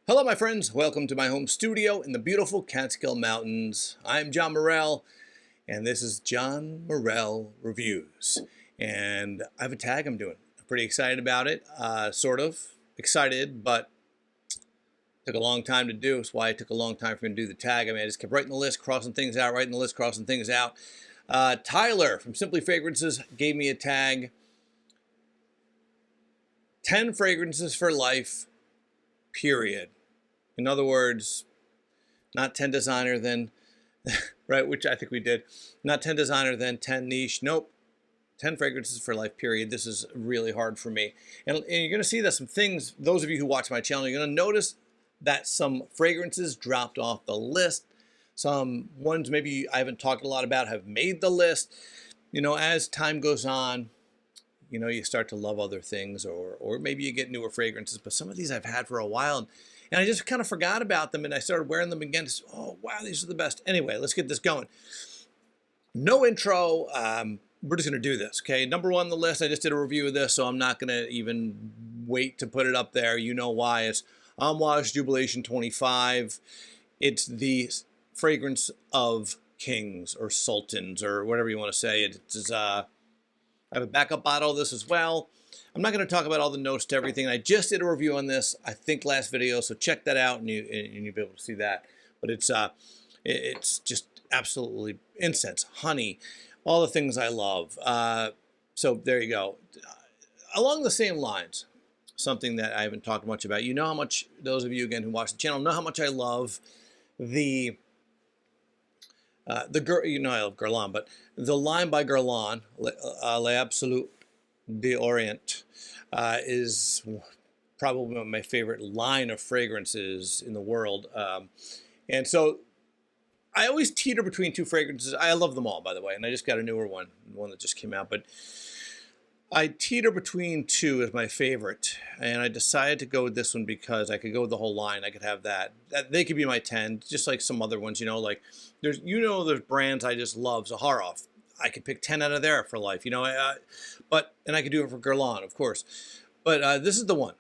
Hello, my friends. Welcome to my home studio in the beautiful Catskill Mountains. I'm John Morrell, and this is John Morrell Reviews. And I have a tag I'm doing. I'm pretty excited about it. Sort of excited, but took a long time to do. That's why it took a long time for me to do the tag. I just kept writing the list, crossing things out, writing the list, crossing things out. Tyler from Simply Fragrances gave me a tag. 10 fragrances for life, period. In other words, not 10 designer, then, right, which I think we did. Not 10 designer, then 10 niche. Nope. 10 fragrances for life, period. This is really hard for me. And you're going to see that some things, those of you who watch my channel, you're going to notice that some fragrances dropped off the list. Some ones maybe I haven't talked a lot about have made the list. You know, as time goes on, you know, you start to love other things, or maybe you get newer fragrances. But some of these I've had for a while, and I just kind of forgot about them, and I started wearing them again. Oh, wow, these are the best. Anyway, let's get this going. No intro. We're just going to do this, okay? Number one on the list, I just did a review of this, so I'm not going to even wait to put it up there. You know why. It's Amouage Jubilation 25. It's the fragrance of kings or sultans or whatever you want to say. It's I have a backup bottle of this as well. I'm not going to talk about all the notes to everything. I just did a review on this, I think, last video, so check that out and you'll be able to see that. But it's just absolutely incense, honey, all the things I love. So there you go. Along the same lines, something that I haven't talked much about. You know how much, those of you again who watch the channel know how much I love the you know I love Guerlain, but the line by Guerlain, L'Absolu d'Orient, is probably my favorite line of fragrances in the world. And so I always teeter between two fragrances. I love them all, by the way, and I just got a newer one that just came out. But I teeter between two as my favorite, and I decided to go with this one because I could go with the whole line. I could have that they could be my 10, just like some other ones, you know, like there's brands I just love. Zaharoff, I could pick 10 out of there for life, you know, and I could do it for Guerlain, of course. But this is the one,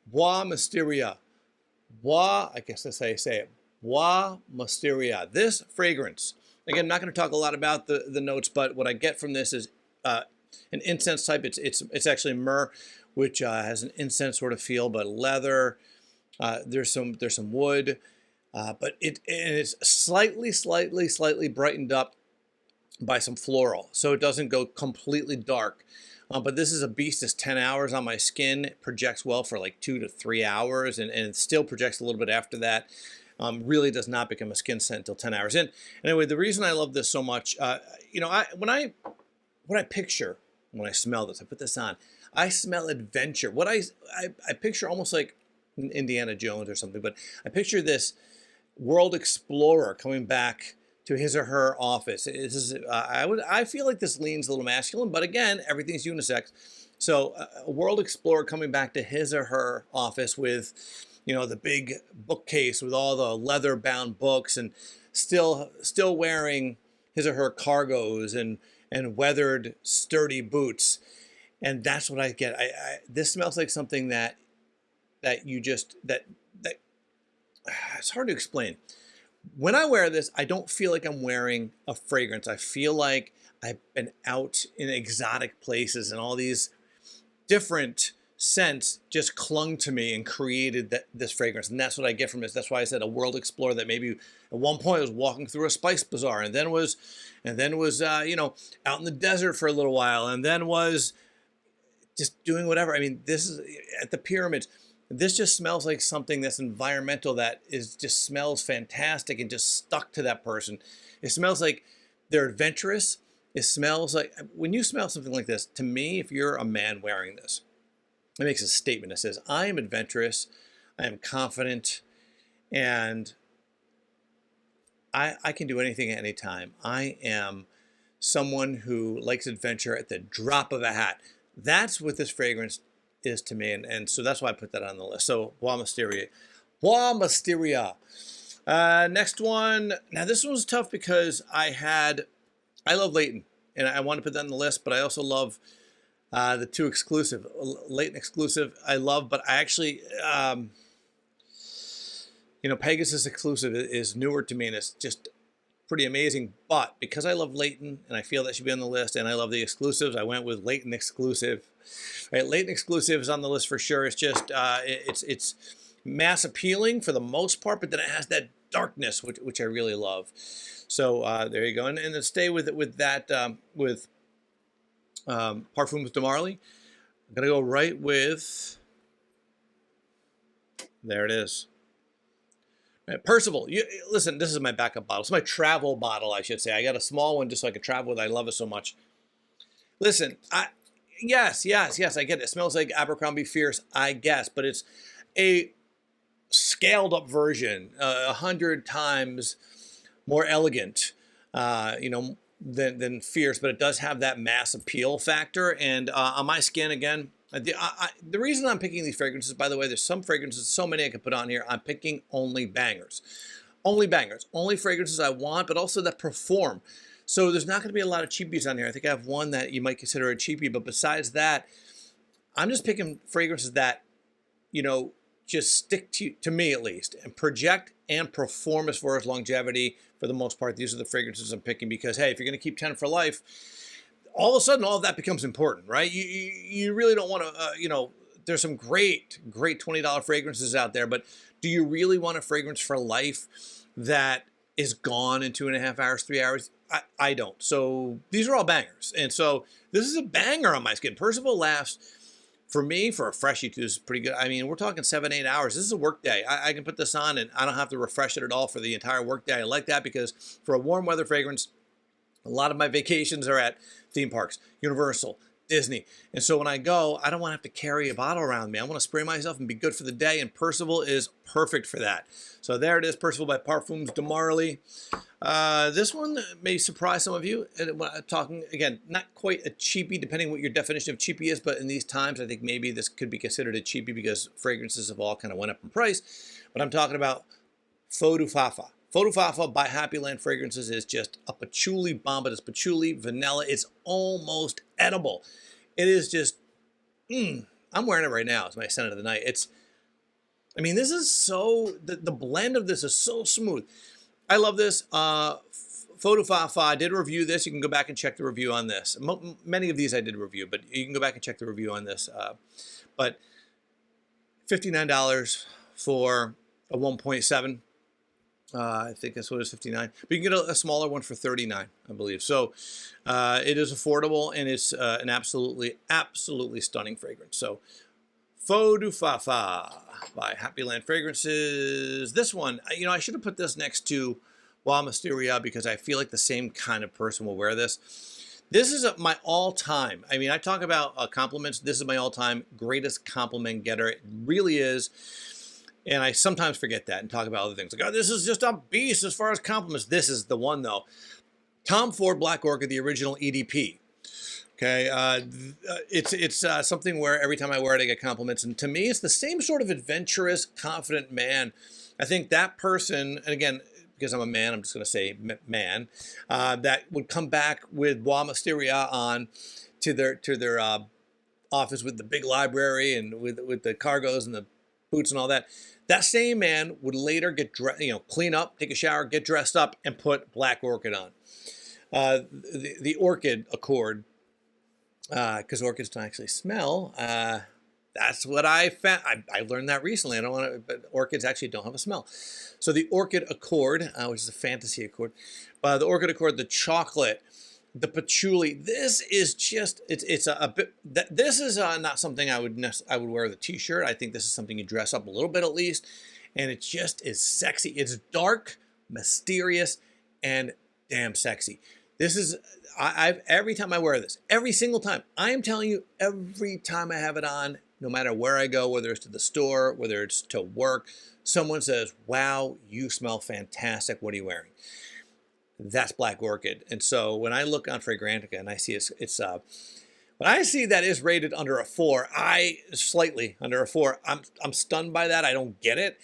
Bois Mysteria. Bois, I guess that's how you say it, Bois Mysteria. This fragrance, again, I'm not going to talk a lot about the notes, but what I get from this is an incense type. It's actually myrrh, which has an incense sort of feel, but leather. There's some wood, but it's slightly brightened up by some floral, so it doesn't go completely dark. But this is a beast. It's 10 hours on my skin. It projects well for like 2 to 3 hours, and it still projects a little bit after that. Really does not become a skin scent until 10 hours in. Anyway, the reason I love this so much, you know, when I picture when I smell this, I put this on, I smell adventure. What I picture almost like Indiana Jones or something, but I picture this world explorer coming back to his or her office. I feel like this leans a little masculine, but again, everything's unisex. So a world explorer coming back to his or her office with, you know, the big bookcase with all the leather-bound books, and still wearing his or her cargos and weathered, sturdy boots. And that's what I get. This smells like something that you just, that it's hard to explain. When I wear this, I don't feel like I'm wearing a fragrance. I feel like I've been out in exotic places, and all these different scents just clung to me and created this fragrance. And that's what I get from this. That's why I said a world explorer that maybe at one point was walking through a spice bazaar, and then was you know, out in the desert for a little while, and then was just doing whatever. I mean, this is at the pyramids. This just smells like something that's environmental, that just smells fantastic and just stuck to that person. It smells like they're adventurous. It smells like, when you smell something like this, to me, if you're a man wearing this, it makes a statement that says, I am adventurous, I am confident, and I can do anything at any time. I am someone who likes adventure at the drop of a hat. That's what this fragrance is to me, and so that's why I put that on the list. So Bois Mysteria. Bois Mysteria. Next one. Now this one was tough because I love Leighton, and I want to put that on the list, but I also love The two exclusive, late and exclusive, I love, but I actually, Pegasus exclusive is newer to me, and it's just pretty amazing. But because I love Leighton, and I feel that should be on the list, and I love the exclusives, I went with Leighton exclusive. Right, Leighton exclusive is on the list for sure. It's just it's mass appealing for the most part, but then it has that darkness, which I really love. So there you go, and then stay with that with Parfums de Marly. I'm gonna go right with. There it is. Right, Percival, listen, this is my backup bottle. It's my travel bottle, I should say. I got a small one just so I could travel with it. I love it so much. Listen, yes, I get it. It smells like Abercrombie Fierce, I guess, but it's a scaled up version, 100 times more elegant, than Fierce, but it does have that mass appeal factor. And on my skin, again, the reason I'm picking these fragrances, by the way, there's some fragrances, so many I could put on here. I'm picking only bangers, only fragrances I want, but also that perform. So there's not going to be a lot of cheapies on here. I think I have one that you might consider a cheapie, but besides that, I'm just picking fragrances that, just stick to me at least, and project and perform as far as longevity. For the most part, these are the fragrances I'm picking because, hey, if you're going to keep 10 for life, all of a sudden all of that becomes important, right? You really don't want to, there's some great $20 fragrances out there, but do you really want a fragrance for life that is gone in 2.5 hours, 3 hours? I don't. So these are all bangers. And so this is a banger on my skin. Percival lasts, for me, for a freshie, too, is pretty good. I mean, we're talking 7-8 hours. This is a work day. I can put this on and I don't have to refresh it at all for the entire work day. I like that because for a warm weather fragrance, a lot of my vacations are at theme parks, Universal, Disney. And so when I go, I don't want to have to carry a bottle around me. I want to spray myself and be good for the day. And Percival is perfect for that. So there it is, Percival by Parfums de Marly. This one may surprise some of you. Talking, again, not quite a cheapie, depending what your definition of cheapie is. But in these times, I think maybe this could be considered a cheapie because fragrances have all kind of went up in price. But I'm talking about Faux du Fafa. Faux du Fafa by Happyland Fragrances is just a patchouli bomb, but it's patchouli, vanilla. It's almost edible. It is just, I'm wearing it right now. It's my scent of the night. This is so, the blend of this is so smooth. I love this. Faux du Fafa, I did review this. You can go back and check the review on this. Many of these I did review, but you can go back and check the review on this. But $59 for a 1.7. I think that's what it is, 59. But you can get a smaller one for 39, I believe. So it is affordable, and it's an absolutely stunning fragrance. So Faux du Fafa by Happyland Fragrances. This one, I should have put this next to Wa Mysteria because I feel like the same kind of person will wear this. This is my all-time. I talk about compliments. This is my all-time greatest compliment getter. It really is. And I sometimes forget that and talk about other things. Like, oh, this is just a beast as far as compliments. This is the one, though. Tom Ford Black Orchid, the original EDP. Okay, it's something where every time I wear it, I get compliments. And to me, it's the same sort of adventurous, confident man. I think that person, and again, because I'm a man, I'm just going to say man, that would come back with Wa Mysteria on to their office with the big library and with the cargos and the boots and all that. That same man would later get clean up, take a shower, get dressed up, and put Black Orchid on. The Orchid Accord, because orchids don't actually smell. That's what I found. I learned that recently. But orchids actually don't have a smell. So the Orchid Accord, which is a fantasy accord, the Orchid Accord, the chocolate, the patchouli. This is just it's a bit. This is not something I would wear as a t-shirt. I think this is something you dress up a little bit at least, and it just is sexy. It's dark, mysterious, and damn sexy. This is every time I wear this, every single time. I am telling you, every time I have it on, no matter where I go, whether it's to the store, whether it's to work, someone says, "Wow, you smell fantastic. What are you wearing?" That's Black Orchid. And so when I look on Fragrantica and I see when I see that is rated under a 4, slightly under a 4, I'm stunned by that. I don't get it.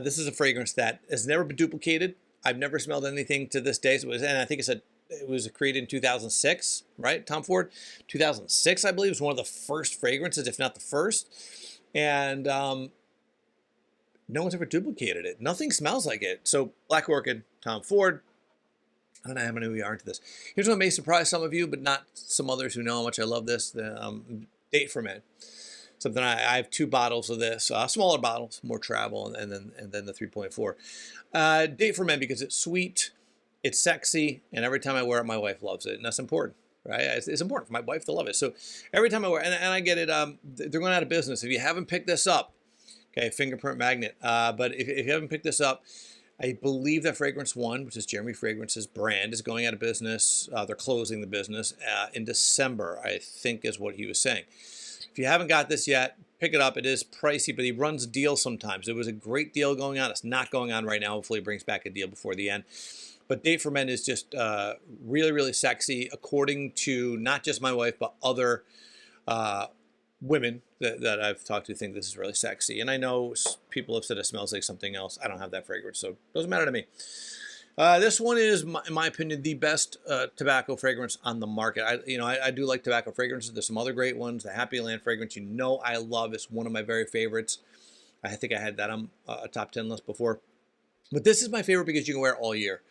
This is a fragrance that has never been duplicated. I've never smelled anything to this day. And I think it was created in 2006, right? Tom Ford, 2006, I believe, was one of the first fragrances, if not the first. And no one's ever duplicated it. Nothing smells like it. So Black Orchid, Tom Ford. I don't know how many we are into this. Here's what may surprise some of you, but not some others who know how much I love this. The Date for Men. Something I have 2 bottles of this, smaller bottles, more travel, and then the 3.4. Date for Men because it's sweet, it's sexy, and every time I wear it, my wife loves it, and that's important, right? It's important for my wife to love it. So every time I wear it, and I get it, they're going out of business. If you haven't picked this up, okay, fingerprint magnet. But if you haven't picked this up, I believe that Fragrance One, which is Jeremy Fragrance's brand, is going out of business. They're closing the business in December, I think is what he was saying. If you haven't got this yet, pick it up. It is pricey, but he runs deals sometimes. There was a great deal going on. It's not going on right now. Hopefully, he brings back a deal before the end. But Date for Men is just really, really sexy, according to not just my wife, but other women that I've talked to think this is really sexy. And I know people have said it smells like something else. I don't have that fragrance, so it doesn't matter to me. This one is, in my opinion, the best tobacco fragrance on the market. I do like tobacco fragrances. There's some other great ones. The Happy Land fragrance, I love. It's one of my very favorites. I think I had that on a top 10 list before. But this is my favorite because you can wear it all year.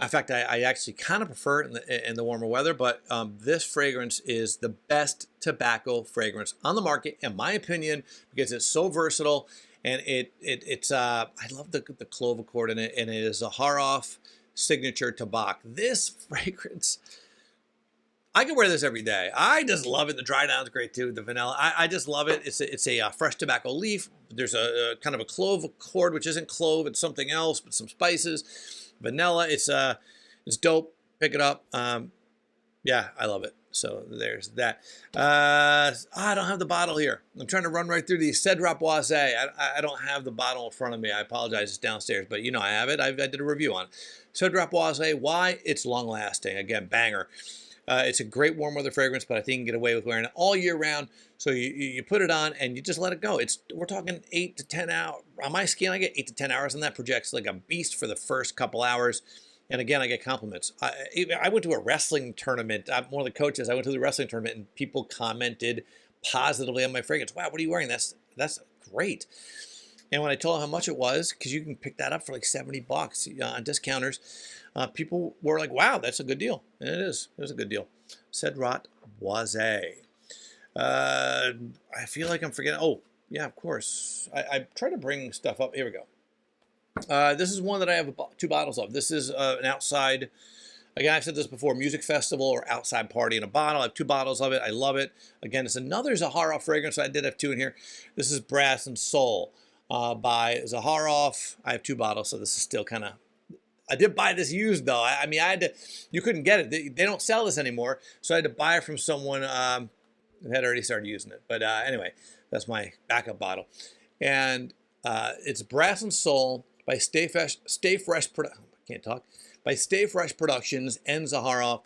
In fact, I actually kind of prefer it in the warmer weather, but this fragrance is the best tobacco fragrance on the market, in my opinion, because it's so versatile. And it's I love the clove accord in it, and it is a Zaharoff signature Tabak. This fragrance, I can wear this every day. I just love it. The dry down is great too. The vanilla, I just love it. It's a fresh tobacco leaf. There's a kind of a clove accord, which isn't clove, it's something else, but some spices. Vanilla, it's dope. Pick it up. Yeah, I love it. So there's that. I don't have the bottle here. I'm trying to run right through these. Cedrat Boisé. I don't have the bottle in front of me. I apologize. It's downstairs, but I have it. I did a review on it. Cedrat Boisé. Why? It's long lasting. Again, banger. It's a great warm weather fragrance, but I think you can get away with wearing it all year round. So you put it on and you just let it go. We're talking 8 to 10 hours. On my skin, I get 8 to 10 hours, and that projects like a beast for the first couple hours. And again, I get compliments. I went to a wrestling tournament. I'm one of the coaches. I went to the wrestling tournament, and people commented positively on my fragrance. Wow, what are you wearing? That's great. And when I told them how much it was, because you can pick that up for like $70 on discounters, people were like, wow, that's a good deal. And it is. It was a good deal. Cedrat Boisé. I feel like I'm forgetting. Oh, yeah, of course. I try to bring stuff up. Here we go. This is one that I have 2 bottles of. This is an outside, again, I've said this before, music festival or outside party in a bottle. I have 2 bottles of it. I love it. Again, it's another Zaharoff fragrance. I did have 2 in here. This is Brass and Soul by Zaharoff. I have 2 bottles, so this is still kind of, I did buy this used though. I mean, I had to, you couldn't get it. They don't sell this anymore, so I had to buy it from someone who had already started using it. But anyway, that's my backup bottle. And it's Brass and Soul by Stay Fresh Productions and Zaharoff.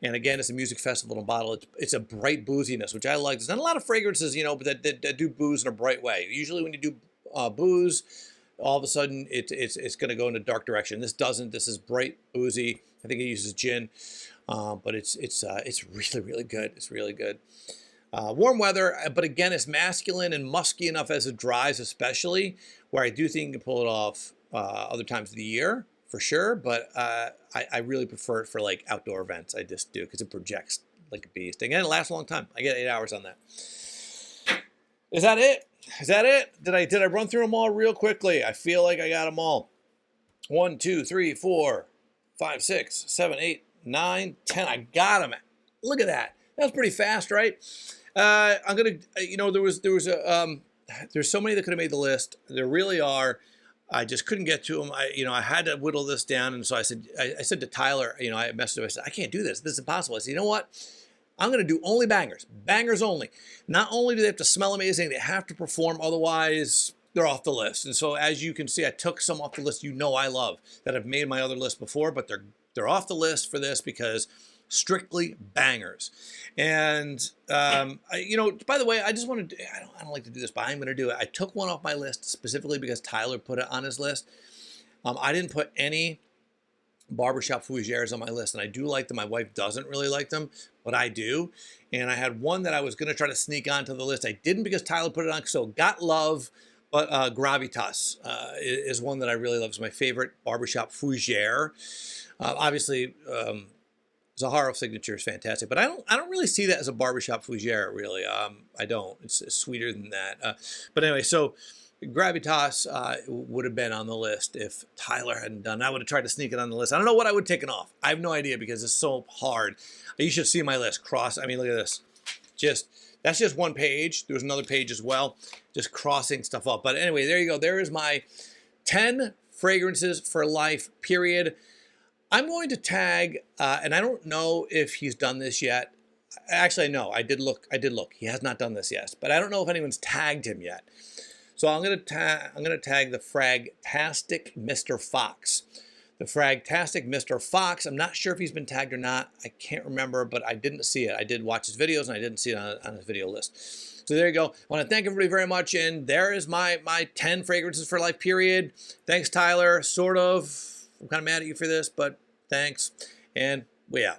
And again, it's a music festival in a bottle. It's a bright booziness, which I like. There's not a lot of fragrances, but that do booze in a bright way. Usually when you do booze, all of a sudden it's going to go in a dark direction. This doesn't. This is bright, boozy. I think it uses gin, but it's really, really good. It's really good. Warm weather, but again, it's masculine and musky enough as it dries, especially, where I do think you can pull it off other times of the year, for sure, but I really prefer it for like outdoor events. I just do, because it projects like a beast. Again, it lasts a long time. I get 8 hours on that. Is that it? Is that it? Did I run through them all real quickly? I feel like I got them all. 1, 2, 3, 4, 5, 6, 7, 8, 9, 10. I got them. Look at that. That was pretty fast, right? I'm gonna, there's so many that could have made the list. There really are. I just couldn't get to them. I had to whittle this down, and so I said to Tyler, I messaged him. I said, I can't do this. This is impossible. I said, you know what? I'm going to do only bangers. Bangers only. Not only do they have to smell amazing, they have to perform. Otherwise, they're off the list. And so, as you can see, I took some off the list I love that have made my other list before, but they're off the list for this because strictly bangers. And by the way, I just want to do, I don't like to do this, but I'm going to do it. I took one off my list specifically because Tyler put it on his list. I didn't put any barbershop fougères on my list, and I do like them. My wife doesn't really like them, but I do. And I had one that I was going to try to sneak onto the list. I didn't because Tyler put it on. So got love But Gravitas is one that I really love. It's my favorite barbershop fougere. Obviously, Zaharo signature is fantastic, but I don't really see that as a barbershop fougere, really. I don't. It's sweeter than that. But anyway, so Gravitas would have been on the list if Tyler hadn't done. I would have tried to sneak it on the list. I don't know what I would have taken off. I have no idea because it's so hard. You should see my list. I mean, look at this. That's just one page. There was another page as well, just crossing stuff up. But anyway, there you go. There is my 10 fragrances for life, period. I'm going to tag, and I don't know if he's done this yet. Actually, no, I did look. He has not done this yet, but I don't know if anyone's tagged him yet. So I'm going to tag the Fragtastic Mr. Fox. The Fragtastic Mr. Fox. I'm not sure if he's been tagged or not. I can't remember, but I didn't see it. I did watch his videos, and I didn't see it on his video list. So there you go. I want to thank everybody very much, and there is my 10 fragrances for life, period. Thanks, Tyler. Sort of. I'm kind of mad at you for this, but thanks. And we out.